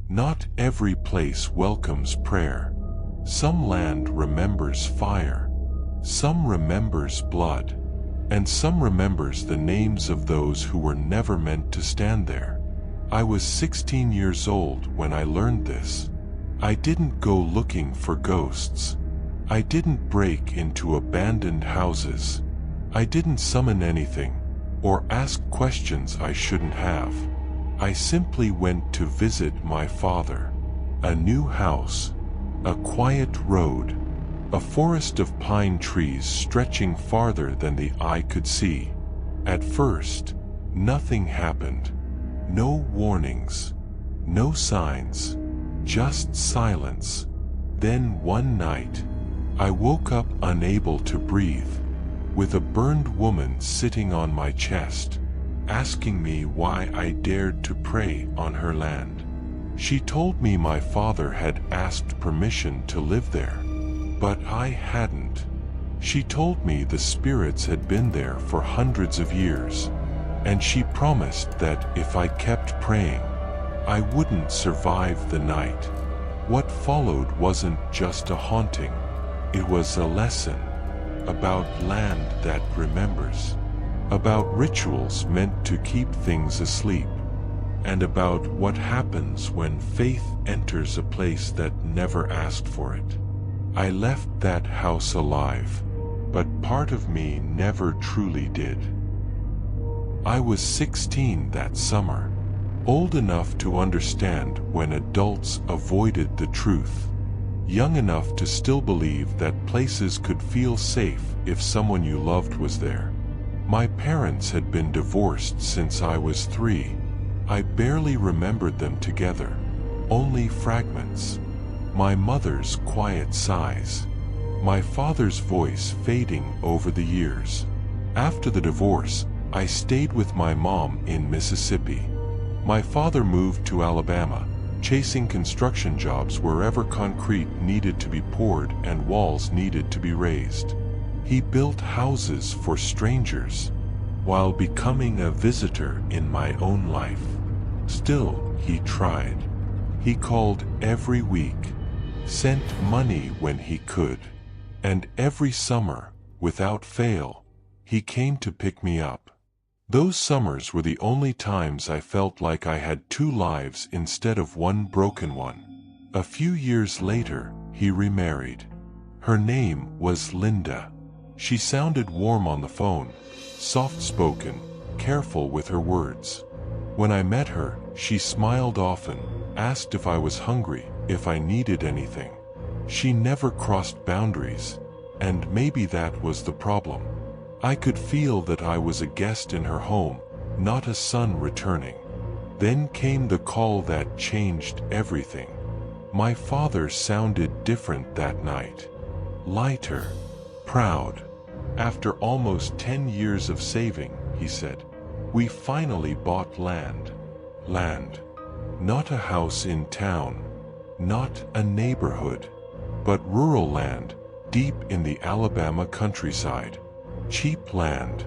Not every place welcomes prayer. Some land remembers fire, some remembers blood, and some remembers the names of those who were never meant to stand there. I was 16 years old when I learned this. I didn't go looking for ghosts. I didn't break into abandoned houses. I didn't summon anything or ask questions I shouldn't have. I simply went to visit my father. A new house, a quiet road, a forest of pine trees stretching farther than the eye could see. At first, nothing happened. No warnings, no signs, just silence. Then one night, I woke up unable to breathe, with a burned woman sitting on my chest, asking me why I dared to pray on her land. She told me my father had asked permission to live there, but I hadn't. She told me the spirits had been there for hundreds of years, and she promised that if I kept praying, I wouldn't survive the night. What followed wasn't just a haunting, it was a lesson about land that remembers, about rituals meant to keep things asleep, and about what happens when faith enters a place that never asked for it. I left that house alive, but part of me never truly did. I was 16 that summer, old enough to understand when adults avoided the truth, young enough to still believe that places could feel safe if someone you loved was there. My parents had been divorced since I was 3. I barely remembered them together, only fragments. My mother's quiet sighs, my father's voice fading over the years. After the divorce, I stayed with my mom in Mississippi. My father moved to Alabama, chasing construction jobs wherever concrete needed to be poured and walls needed to be raised. He built houses for strangers, while becoming a visitor in my own life. Still, he tried. He called every week, sent money when he could, and every summer, without fail, he came to pick me up. Those summers were the only times I felt like I had 2 lives instead of one broken one. A few years later, he remarried. Her name was Linda. She sounded warm on the phone, soft-spoken, careful with her words. When I met her, she smiled often, asked if I was hungry, if I needed anything. She never crossed boundaries, and maybe that was the problem. I could feel that I was a guest in her home, not a son returning. Then came the call that changed everything. My father sounded different that night. Lighter, proud. After almost 10 years of saving, he said, we finally bought land. Land. Not a house in town, not a neighborhood, but rural land, deep in the Alabama countryside. Cheap land,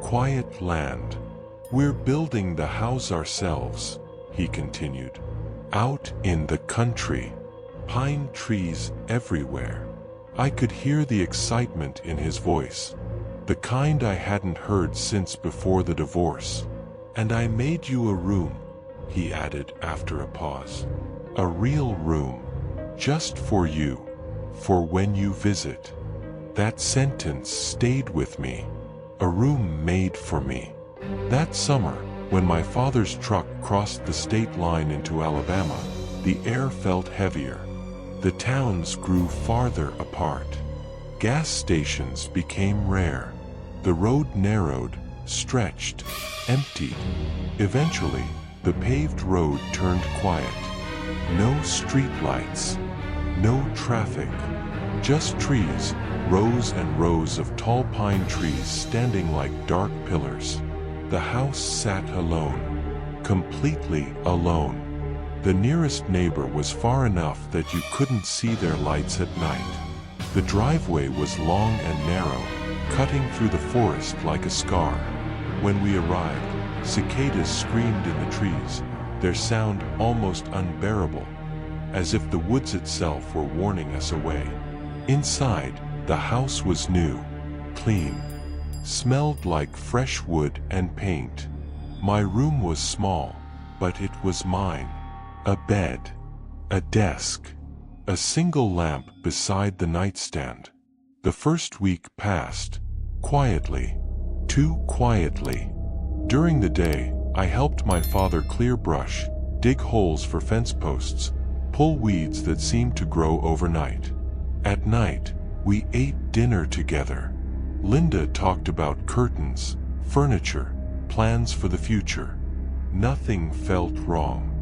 quiet land. We're building the house ourselves, he continued. Out in the country, pine trees everywhere. I could hear the excitement in his voice, the kind I hadn't heard since before the divorce. And I made you a room, he added after a pause. A real room, just for you, for when you visit. That sentence stayed with me. A room made for me. That summer, when my father's truck crossed the state line into Alabama, the air felt heavier. The towns grew farther apart. Gas stations became rare. The road narrowed, stretched, emptied. Eventually, the paved road turned quiet. No streetlights, no traffic, just trees, rows and rows of tall pine trees standing like dark pillars. The house sat alone, completely alone. The nearest neighbor was far enough that you couldn't see their lights at night. The driveway was long and narrow, cutting through the forest like a scar. When we arrived, cicadas screamed in the trees, their sound almost unbearable, as if the woods itself were warning us away. Inside, the house was new, clean, smelled like fresh wood and paint. My room was small, but it was mine. A bed, a desk, a single lamp beside the nightstand. The first week passed, quietly, too quietly. During the day, I helped my father clear brush, dig holes for fence posts, pull weeds that seemed to grow overnight. At night, we ate dinner together. Linda talked about curtains, furniture, plans for the future. Nothing felt wrong.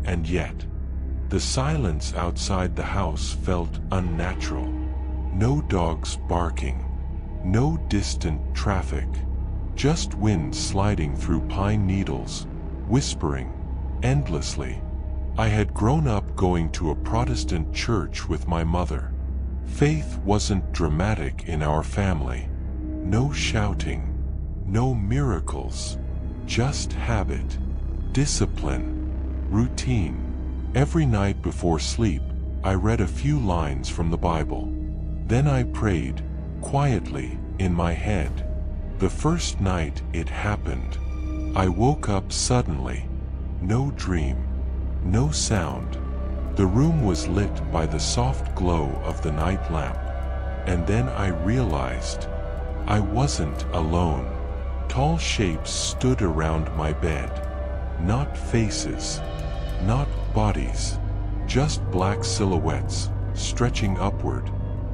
And yet, the silence outside the house felt unnatural. No dogs barking, no distant traffic, just wind sliding through pine needles, whispering endlessly. I had grown up going to a Protestant church with my mother. Faith wasn't dramatic in our family. No shouting, no miracles, just habit, discipline, routine. Every night before sleep, I read a few lines from the Bible. Then I prayed, quietly, in my head. The first night it happened, I woke up suddenly. No dream, no sound. The room was lit by the soft glow of the night lamp. And then I realized I wasn't alone. Tall shapes stood around my bed. Not faces, not bodies, just black silhouettes, stretching upward,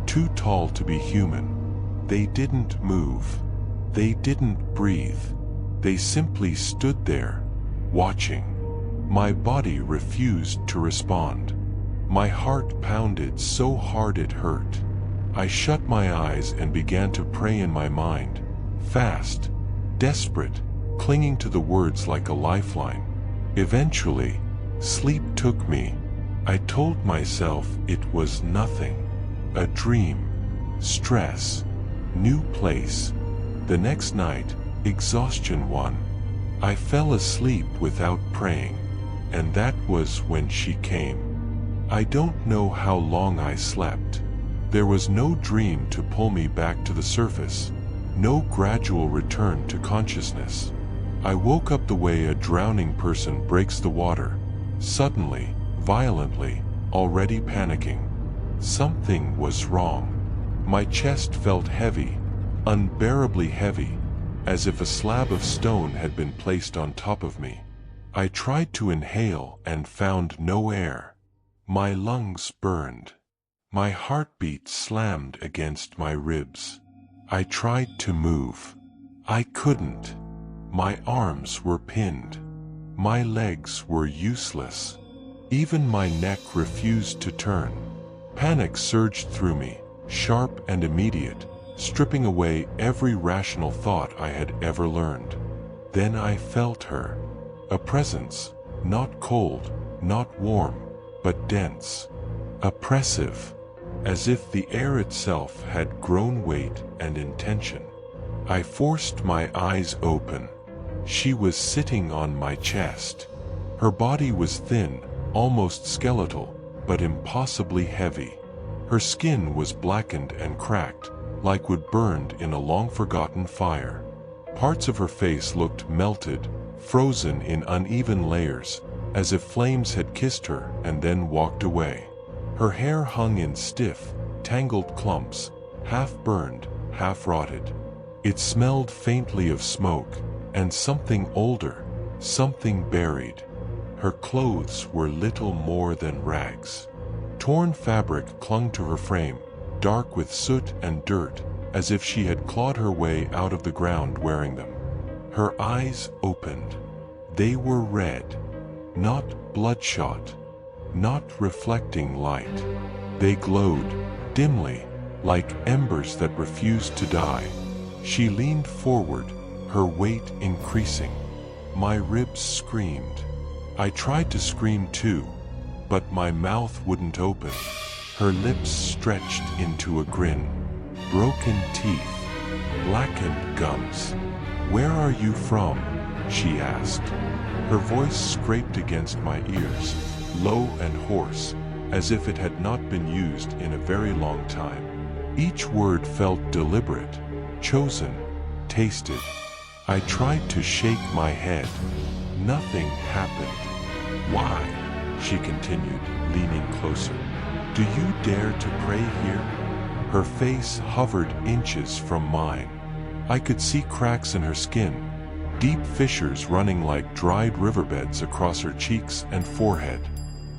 too tall to be human. They didn't move. They didn't breathe. They simply stood there, watching. My body refused to respond. My heart pounded so hard it hurt. I shut my eyes and began to pray in my mind, fast, desperate, clinging to the words like a lifeline. Eventually, sleep took me. I told myself it was nothing. A dream, stress, new place. The next night, exhaustion won. I fell asleep without praying, and that was when she came. I don't know how long I slept. There was no dream to pull me back to the surface, no gradual return to consciousness. I woke up the way a drowning person breaks the water, suddenly, violently, already panicking. Something was wrong. My chest felt heavy, unbearably heavy, as if a slab of stone had been placed on top of me. I tried to inhale and found no air. My lungs burned. My heartbeat slammed against my ribs. I tried to move. I couldn't. My arms were pinned. My legs were useless. Even my neck refused to turn. Panic surged through me, sharp and immediate, stripping away every rational thought I had ever learned. Then I felt her. A presence, not cold, not warm, but dense, oppressive, as if the air itself had grown weight and intention. I forced my eyes open. She was sitting on my chest. Her body was thin, almost skeletal, but impossibly heavy. Her skin was blackened and cracked, like wood burned in a long-forgotten fire. Parts of her face looked melted, frozen in uneven layers, as if flames had kissed her and then walked away. Her hair hung in stiff, tangled clumps, half burned, half rotted. It smelled faintly of smoke, and something older, something buried. Her clothes were little more than rags. Torn fabric clung to her frame, dark with soot and dirt, as if she had clawed her way out of the ground wearing them. Her eyes opened. They were red, not bloodshot, not reflecting light. They glowed, dimly, like embers that refused to die. She leaned forward, her weight increasing. My ribs screamed. I tried to scream too, but my mouth wouldn't open. Her lips stretched into a grin. Broken teeth, blackened gums. "Where are you from?" she asked. Her voice scraped against my ears, low and hoarse, as if it had not been used in a very long time. Each word felt deliberate, chosen, tasted. I tried to shake my head. Nothing happened. Why? She continued, leaning closer. Do you dare to pray here? Her face hovered inches from mine. I could see cracks in her skin, deep fissures running like dried riverbeds across her cheeks and forehead.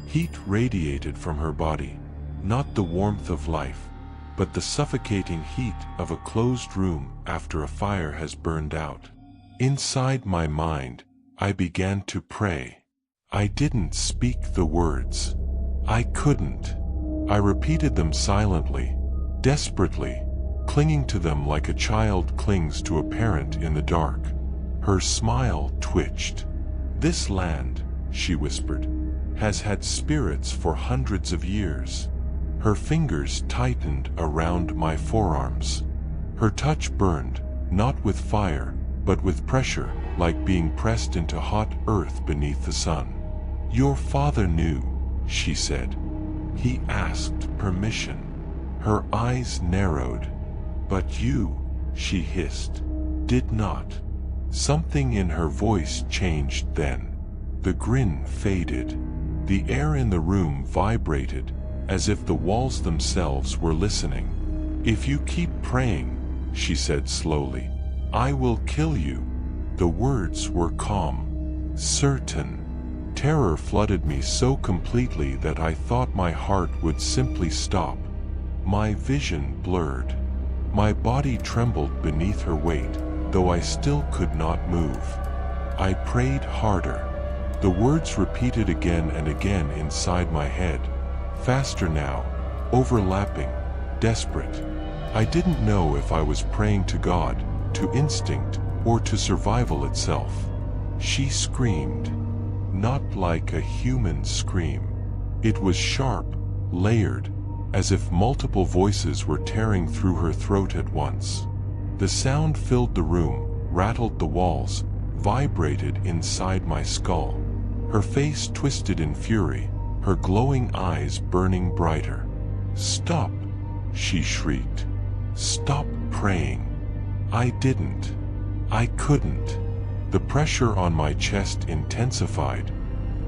Heat radiated from her body, not the warmth of life, but the suffocating heat of a closed room after a fire has burned out. Inside my mind, I began to pray. I didn't speak the words. I couldn't. I repeated them silently, desperately, clinging to them like a child clings to a parent in the dark. Her smile twitched. This land, she whispered, has had spirits for hundreds of years. Her fingers tightened around my forearms. Her touch burned, not with fire, but with pressure, like being pressed into hot earth beneath the sun. Your father knew, she said. He asked permission. Her eyes narrowed. But you, she hissed, did not. Something in her voice changed then. The grin faded. The air in the room vibrated, as if the walls themselves were listening. If you keep praying, she said slowly, I will kill you. The words were calm, certain. Terror flooded me so completely that I thought my heart would simply stop. My vision blurred. My body trembled beneath her weight, though I still could not move. I prayed harder. The words repeated again and again inside my head, faster now, overlapping, desperate. I didn't know if I was praying to God, to instinct, or to survival itself. She screamed. Not like a human scream. It was sharp, layered, as if multiple voices were tearing through her throat at once. The sound filled the room, rattled the walls, vibrated inside my skull. Her face twisted in fury, her glowing eyes burning brighter. Stop, she shrieked. Stop praying. I didn't. I couldn't. The pressure on my chest intensified,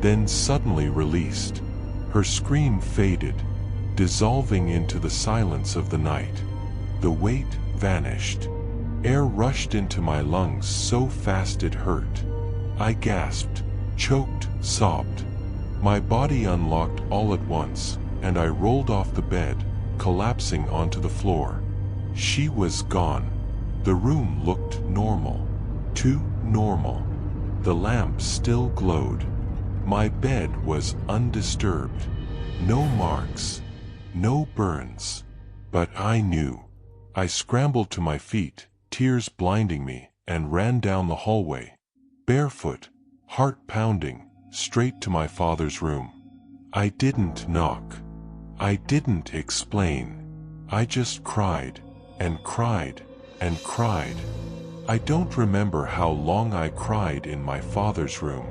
then suddenly released. Her scream faded, dissolving into the silence of the night. The weight vanished. Air rushed into my lungs so fast it hurt. I gasped, choked, sobbed. My body unlocked all at once, and I rolled off the bed, collapsing onto the floor. She was gone. The room looked normal. Too normal. The lamp still glowed. My bed was undisturbed. No marks. No burns. But I knew. I scrambled to my feet, tears blinding me, and ran down the hallway. Barefoot, heart pounding, straight to my father's room. I didn't knock. I didn't explain. I just cried, and cried, and cried. I don't remember how long I cried in my father's room.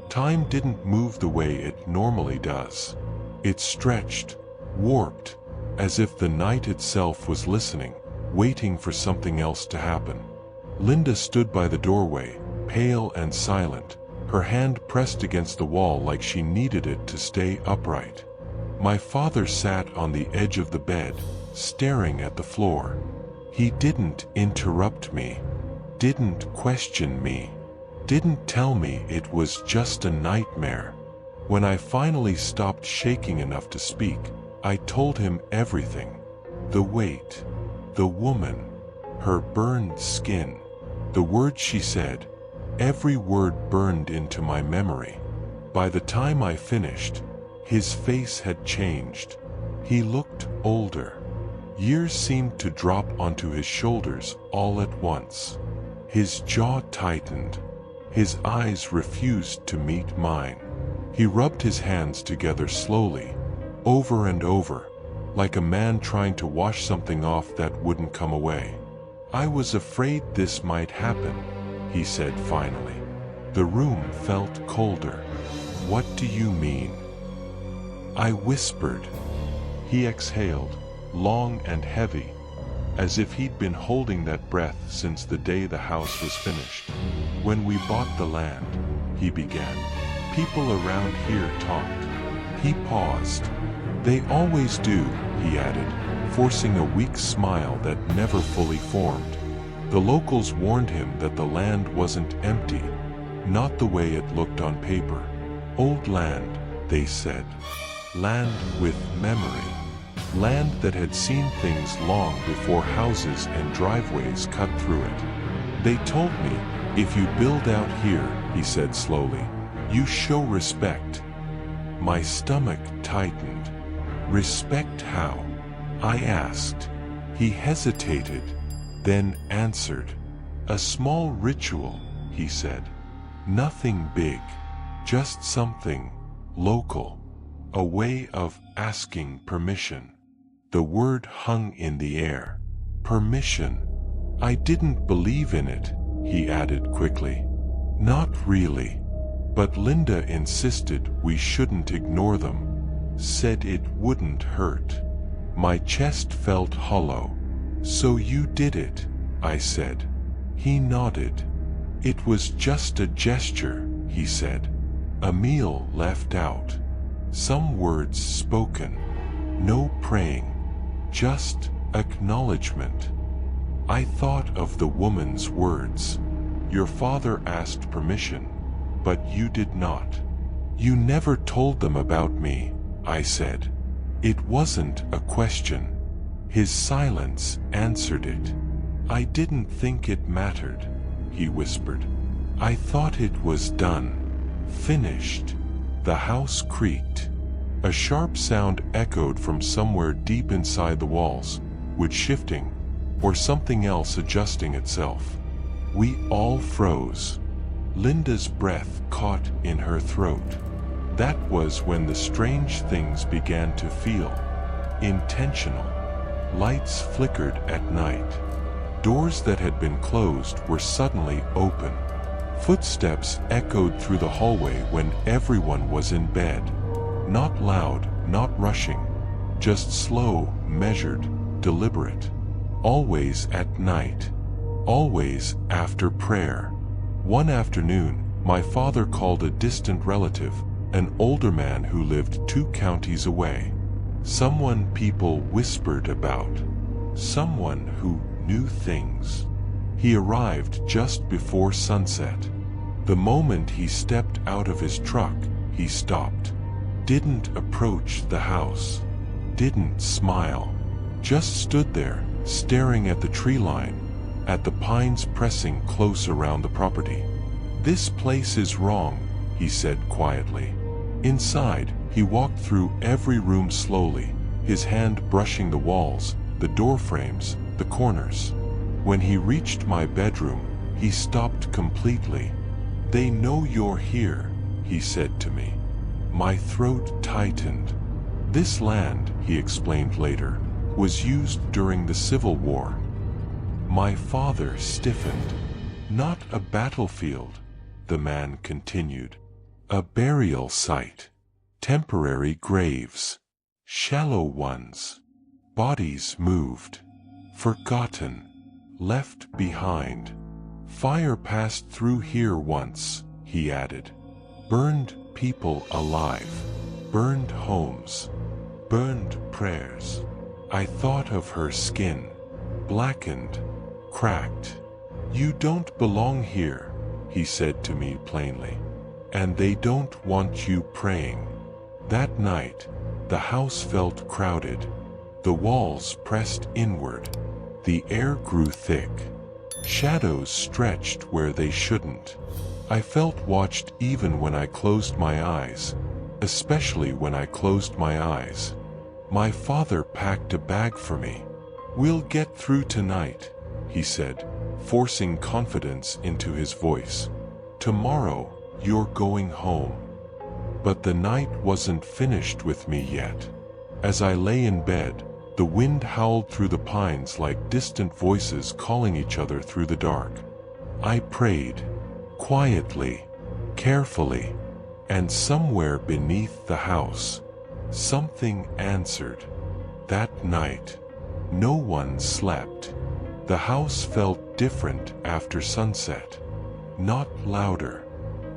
Time didn't move the way it normally does. It stretched, warped, as if the night itself was listening, waiting for something else to happen. Linda stood by the doorway, pale and silent, her hand pressed against the wall like she needed it to stay upright. My father sat on the edge of the bed, staring at the floor. He didn't interrupt me, didn't question me, didn't tell me it was just a nightmare. When I finally stopped shaking enough to speak, I told him everything. The weight, the woman, her burned skin, the words she said. Every word burned into my memory. By the time I finished, his face had changed. He looked older. Years seemed to drop onto his shoulders all at once. His jaw tightened. His eyes refused to meet mine. He rubbed his hands together slowly, over and over, like a man trying to wash something off that wouldn't come away. I was afraid this might happen, he said finally. The room felt colder. What do you mean? I whispered. He exhaled, long and heavy, as if he'd been holding that breath since the day the house was finished. When we bought the land, he began, people around here talked. He paused. They always do, he added, forcing a weak smile that never fully formed. The locals warned him that the land wasn't empty, not the way it looked on paper. Old land, they said. Land with memory. Land that had seen things long before houses and driveways cut through it. They told me, if you build out here, he said slowly, you show respect. My stomach tightened. Respect how? I asked. He hesitated, then answered. A small ritual, he said. Nothing big, just something local. A way of asking permission. The word hung in the air. Permission. I didn't believe in it, he added quickly. Not really. But Linda insisted we shouldn't ignore them. Said it wouldn't hurt. My chest felt hollow. So you did it, I said. He nodded. It was just a gesture, he said. A meal left out. Some words spoken. No praying. Just acknowledgement. I thought of the woman's words. Your father asked permission, but you did not. You never told them about me, I said. It wasn't a question. His silence answered it. I didn't think it mattered, he whispered. I thought it was done. Finished. The house creaked. A sharp sound echoed from somewhere deep inside the walls, wood shifting, or something else adjusting itself. We all froze. Linda's breath caught in her throat. That was when the strange things began to feel intentional. Lights flickered at night. Doors that had been closed were suddenly open. Footsteps echoed through the hallway when everyone was in bed. Not loud, not rushing, just slow, measured, deliberate. Always at night. Always after prayer. One afternoon, my father called a distant relative, an older man who lived 2 counties away. Someone people whispered about. Someone who knew things. He arrived just before sunset. The moment he stepped out of his truck, he stopped. Didn't approach the house. Didn't smile. Just stood there, staring at the tree line, at the pines pressing close around the property. This place is wrong, he said quietly. Inside, he walked through every room slowly, his hand brushing the walls, the door frames, the corners. When he reached my bedroom, he stopped completely. They know you're here, he said to me. My throat tightened. This land, he explained later, was used during the Civil War. My father stiffened. Not a battlefield, the man continued. A burial site. Temporary graves. Shallow ones. Bodies moved. Forgotten. Left behind. Fire passed through here once, he added. Burned people alive. Burned homes. Burned prayers. I thought of her skin. Blackened. Cracked. You don't belong here, he said to me plainly. And they don't want you praying. That night, the house felt crowded. The walls pressed inward. The air grew thick. Shadows stretched where they shouldn't. I felt watched even when I closed my eyes, especially when I closed my eyes. My father packed a bag for me. We'll get through tonight, he said, forcing confidence into his voice. Tomorrow, you're going home. But the night wasn't finished with me yet. As I lay in bed, the wind howled through the pines like distant voices calling each other through the dark. I prayed. Quietly, carefully, and somewhere beneath the house, something answered. That night, no one slept. The house felt different after sunset. Not louder,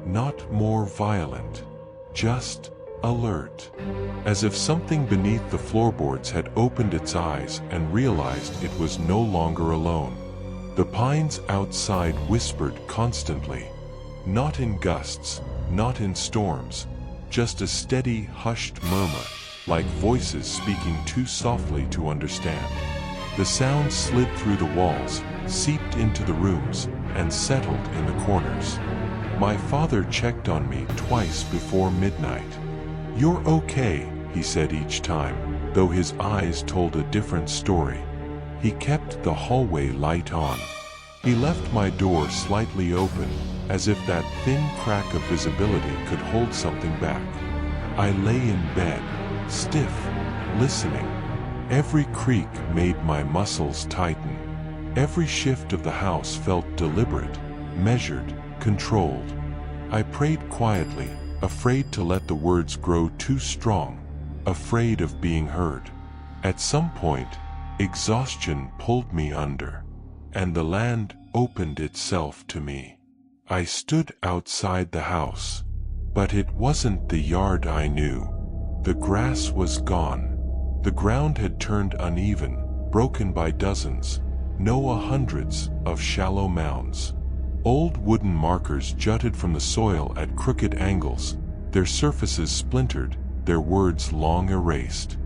not more violent, just alert. As if something beneath the floorboards had opened its eyes and realized it was no longer alone. The pines outside whispered constantly, not in gusts, not in storms, just a steady, hushed murmur, like voices speaking too softly to understand. The sound slid through the walls, seeped into the rooms, and settled in the corners. My father checked on me twice before midnight. "You're okay," he said each time, though his eyes told a different story. He kept the hallway light on. He left my door slightly open, as if that thin crack of visibility could hold something back. I lay in bed, stiff, listening. Every creak made my muscles tighten. Every shift of the house felt deliberate, measured, controlled. I prayed quietly, afraid to let the words grow too strong, afraid of being heard. At some point, exhaustion pulled me under, and the land opened itself to me. I stood outside the house, but it wasn't the yard I knew. The grass was gone. The ground had turned uneven, broken by dozens, no hundreds of shallow mounds. Old wooden markers jutted from the soil at crooked angles, their surfaces splintered, their words long erased.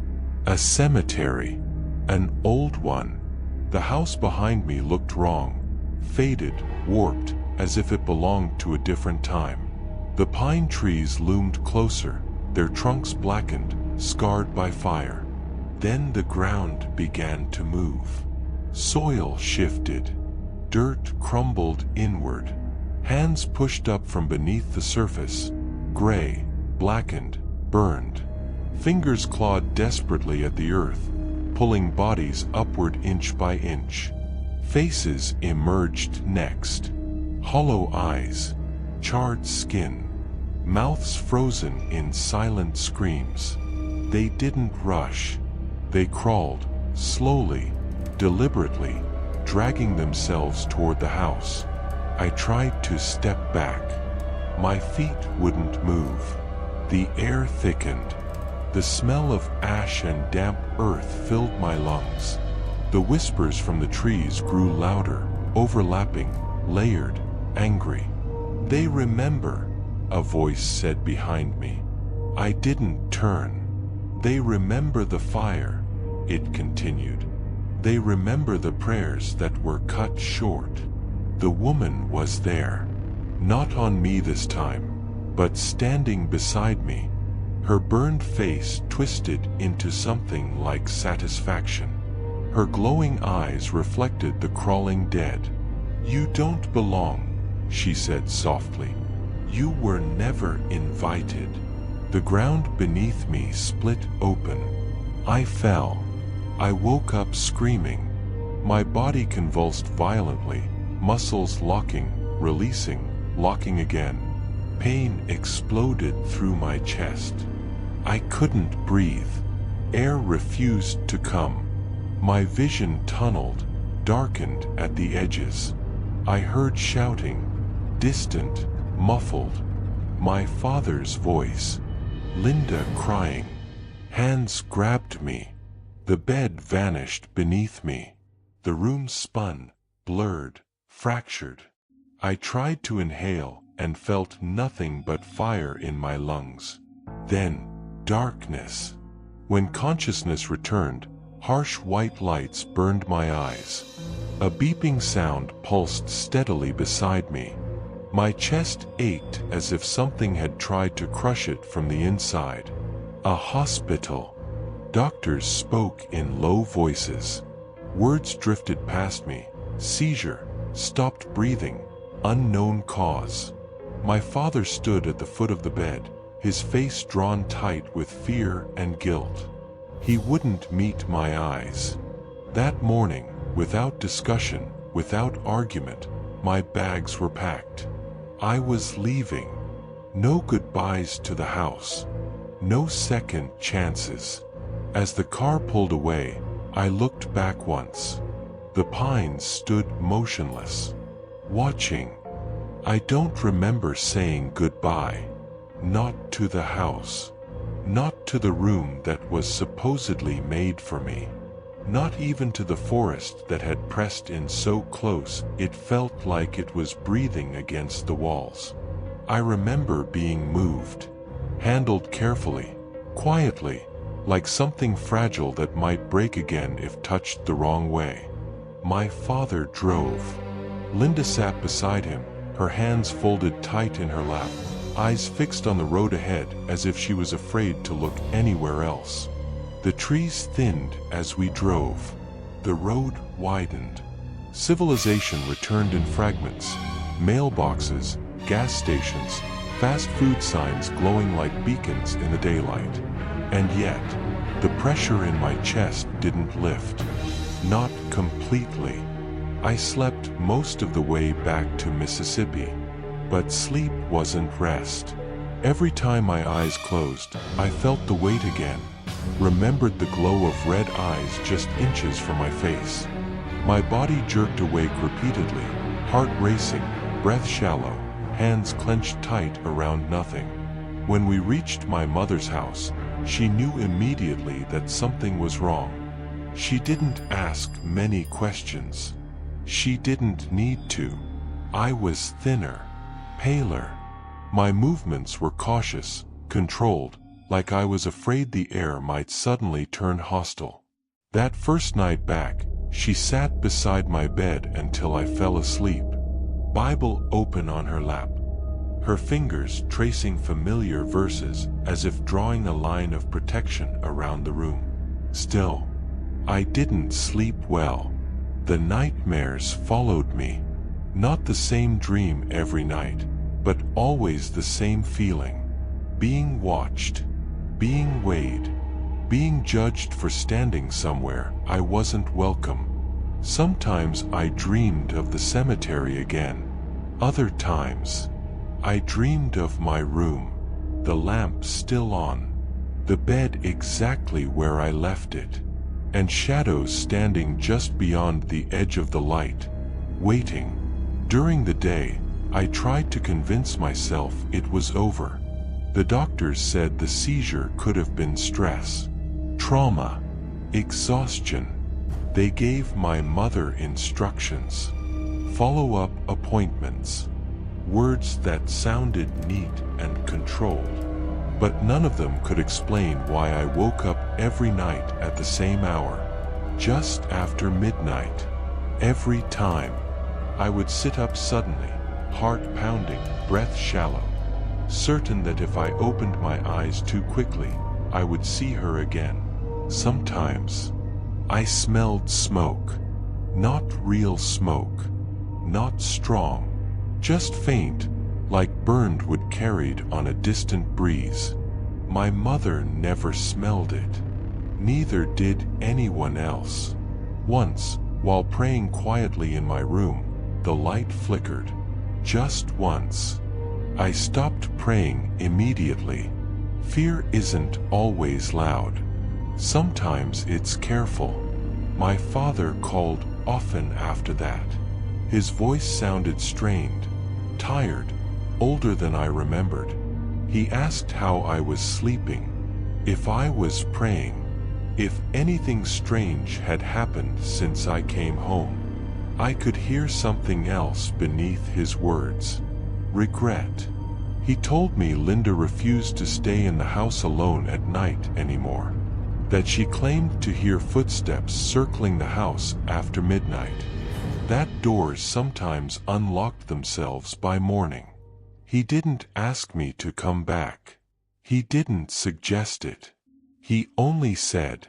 A cemetery. An old one. The house behind me looked wrong, faded, warped, as if it belonged to a different time. The pine trees loomed closer, their trunks blackened, scarred by fire. Then the ground began to move. Soil shifted. Dirt crumbled inward. Hands pushed up from beneath the surface, gray, blackened, burned. Fingers clawed desperately at the earth, pulling bodies upward inch by inch. Faces emerged next. Hollow eyes, charred skin, mouths frozen in silent screams. They didn't rush. They crawled, slowly, deliberately, dragging themselves toward the house. I tried to step back. My feet wouldn't move. The air thickened. The smell of ash and damp earth filled my lungs. The whispers from the trees grew louder, overlapping, layered, angry. "They remember," a voice said behind me. I didn't turn. "They remember the fire," it continued. "They remember the prayers that were cut short." The woman was there. Not on me this time, but standing beside me. Her burned face twisted into something like satisfaction. Her glowing eyes reflected the crawling dead. "You don't belong," she said softly. "You were never invited." The ground beneath me split open. I fell. I woke up screaming. My body convulsed violently, muscles locking, releasing, locking again. Pain exploded through my chest. I couldn't breathe. Air refused to come. My vision tunneled, darkened at the edges. I heard shouting, distant, muffled. My father's voice. Linda crying. Hands grabbed me. The bed vanished beneath me. The room spun, blurred, fractured. I tried to inhale and felt nothing but fire in my lungs. Then, darkness. When consciousness returned, harsh white lights burned my eyes. A beeping sound pulsed steadily beside me. My chest ached as if something had tried to crush it from the inside. A hospital. Doctors spoke in low voices. Words drifted past me. Seizure. Stopped breathing. Unknown cause. My father stood at the foot of the bed, his face drawn tight with fear and guilt. He wouldn't meet my eyes. That morning, without discussion, without argument, my bags were packed. I was leaving. No goodbyes to the house. No second chances. As the car pulled away, I looked back once. The pines stood motionless, watching. I don't remember saying goodbye. Not to the house. Not to the room that was supposedly made for me. Not even to the forest that had pressed in so close it felt like it was breathing against the walls. I remember being moved, handled carefully, quietly, like something fragile that might break again if touched the wrong way. My father drove. Linda sat beside him, her hands folded tight in her lap, eyes fixed on the road ahead as if she was afraid to look anywhere else. The trees thinned as we drove. The road widened. Civilization returned in fragments. Mailboxes, gas stations, fast food signs glowing like beacons in the daylight. And yet, the pressure in my chest didn't lift. Not completely. I slept most of the way back to Mississippi. But sleep wasn't rest. Every time my eyes closed, I felt the weight again. Remembered the glow of red eyes just inches from my face. My body jerked awake repeatedly, heart racing, breath shallow, hands clenched tight around nothing. When we reached my mother's house, she knew immediately that something was wrong. She didn't ask many questions. She didn't need to. I was thinner, paler. My movements were cautious, controlled, like I was afraid the air might suddenly turn hostile. That first night back, she sat beside my bed until I fell asleep, Bible open on her lap, her fingers tracing familiar verses as if drawing a line of protection around the room. Still, I didn't sleep well. The nightmares followed me. Not the same dream every night, but always the same feeling. Being watched, being weighed, being judged for standing somewhere I wasn't welcome. Sometimes I dreamed of the cemetery again. Other times, I dreamed of my room, the lamp still on, the bed exactly where I left it, and shadows standing just beyond the edge of the light, waiting. During the day, I tried to convince myself it was over. The doctors said the seizure could have been stress, trauma, exhaustion. They gave my mother instructions, follow-up appointments, words that sounded neat and controlled. But none of them could explain why I woke up every night at the same hour, just after midnight. Every time, I would sit up suddenly, heart pounding, breath shallow, certain that if I opened my eyes too quickly, I would see her again. Sometimes, I smelled smoke. Not real smoke. Not strong. Just faint, like burned wood carried on a distant breeze. My mother never smelled it. Neither did anyone else. Once, while praying quietly in my room, the light flickered. Just once. I stopped praying immediately. Fear isn't always loud. Sometimes it's careful. My father called often after that. His voice sounded strained, tired, older than I remembered. He asked how I was sleeping, if I was praying, if anything strange had happened since I came home. I could hear something else beneath his words. Regret. He told me Linda refused to stay in the house alone at night anymore, that she claimed to hear footsteps circling the house after midnight, that doors sometimes unlocked themselves by morning. He didn't ask me to come back. He didn't suggest it. He only said,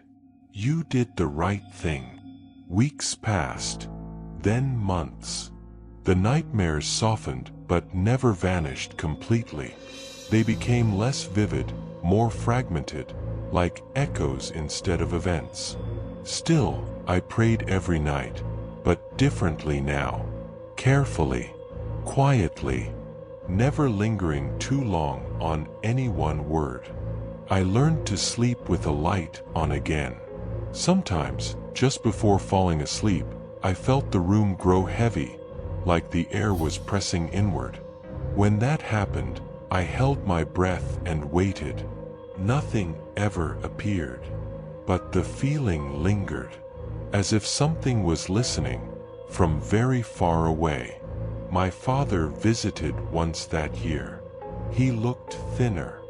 "You did the right thing." Weeks passed, then months. The nightmares softened but never vanished completely. They became less vivid, more fragmented, like echoes instead of events. Still, I prayed every night, but differently now. Carefully, quietly, never lingering too long on any one word. I learned to sleep with a light on again. Sometimes, just before falling asleep, I felt the room grow heavy, like the air was pressing inward. When that happened, I held my breath and waited. Nothing ever appeared, but the feeling lingered, as if something was listening from very far away. My father visited once that year. He looked thinner.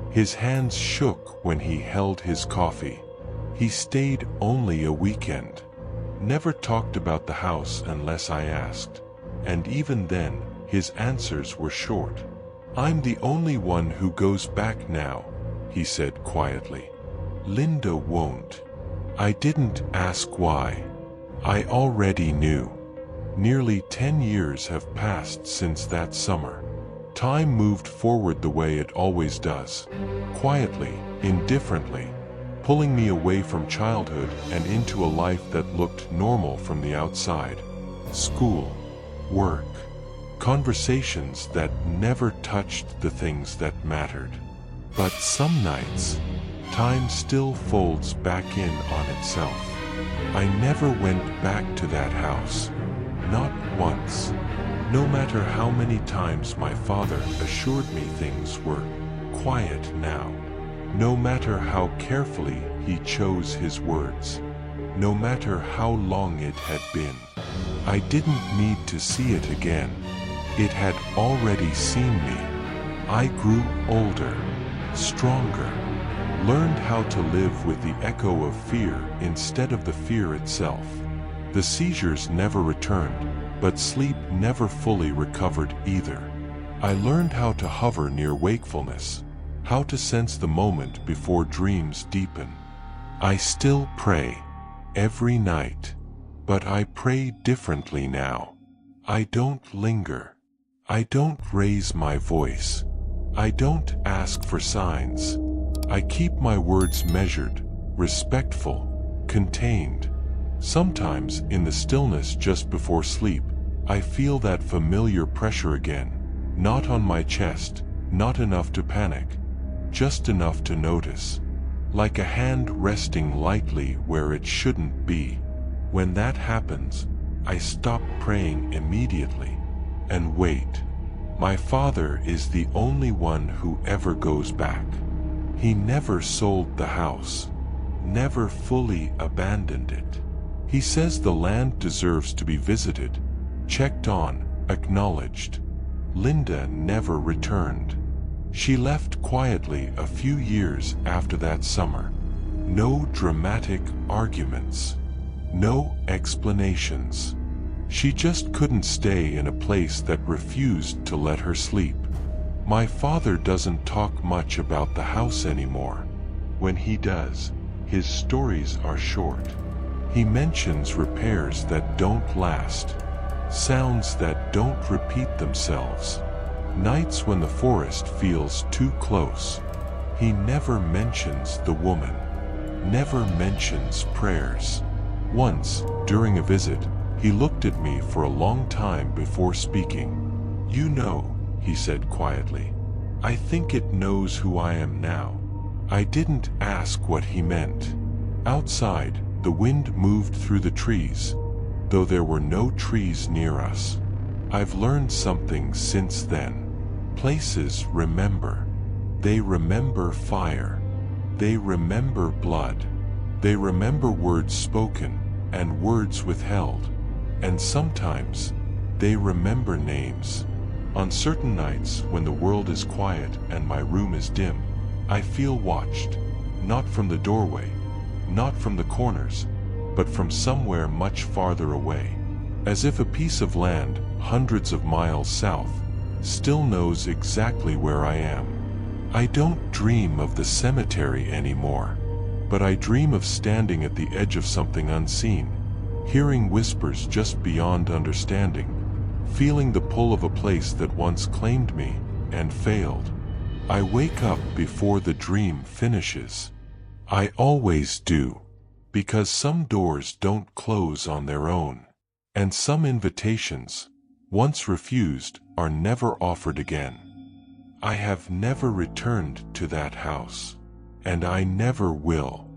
His hands shook when he held his coffee. He stayed only a weekend. Never talked about the house unless I asked. And even then, his answers were short. "I'm the only one who goes back now," he said quietly. "Linda won't." I didn't ask why. I already knew. Nearly 10 years have passed since that summer. Time moved forward the way it always does. Quietly, indifferently, pulling me away from childhood and into a life that looked normal from the outside. School, work, conversations that never touched the things that mattered. But some nights, time still folds back in on itself. I never went back to that house. Not once. No matter how many times my father assured me things were quiet now. No matter how carefully he chose his words. No matter how long it had been. I didn't need to see it again. It had already seen me. I grew older, stronger, learned how to live with the echo of fear instead of the fear itself. The seizures never returned, but sleep never fully recovered either. I learned how to hover near wakefulness, how to sense the moment before dreams deepen. I still pray, every night, but I pray differently now. I don't linger. I don't raise my voice. I don't ask for signs. I keep my words measured, respectful, contained. Sometimes, in the stillness just before sleep, I feel that familiar pressure again. Not on my chest, not enough to panic, just enough to notice. Like a hand resting lightly where it shouldn't be. When that happens, I stop praying immediately and wait. My father is the only one who ever goes back. He never sold the house, never fully abandoned it. He says the land deserves to be visited, checked on, acknowledged. Linda never returned. She left quietly a few years after that summer. No dramatic arguments, no explanations. She just couldn't stay in a place that refused to let her sleep. My father doesn't talk much about the house anymore. When he does, his stories are short. He mentions repairs that don't last, sounds that don't repeat themselves, nights when the forest feels too close. He never mentions the woman, never mentions prayers. Once, during a visit, he looked at me for a long time before speaking. "You know," he said quietly, "I think it knows who I am now." I didn't ask what he meant. Outside, the wind moved through the trees, though there were no trees near us. I've learned something since then. Places remember. They remember fire. They remember blood. They remember words spoken and words withheld. And sometimes, they remember names. On certain nights when the world is quiet and my room is dim, I feel watched, not from the doorway, not from the corners, but from somewhere much farther away. As if a piece of land, hundreds of miles south, still knows exactly where I am. I don't dream of the cemetery anymore, but I dream of standing at the edge of something unseen, hearing whispers just beyond understanding, feeling the pull of a place that once claimed me and failed. I wake up before the dream finishes. I always do, because some doors don't close on their own, and some invitations, once refused, are never offered again. I have never returned to that house, and I never will.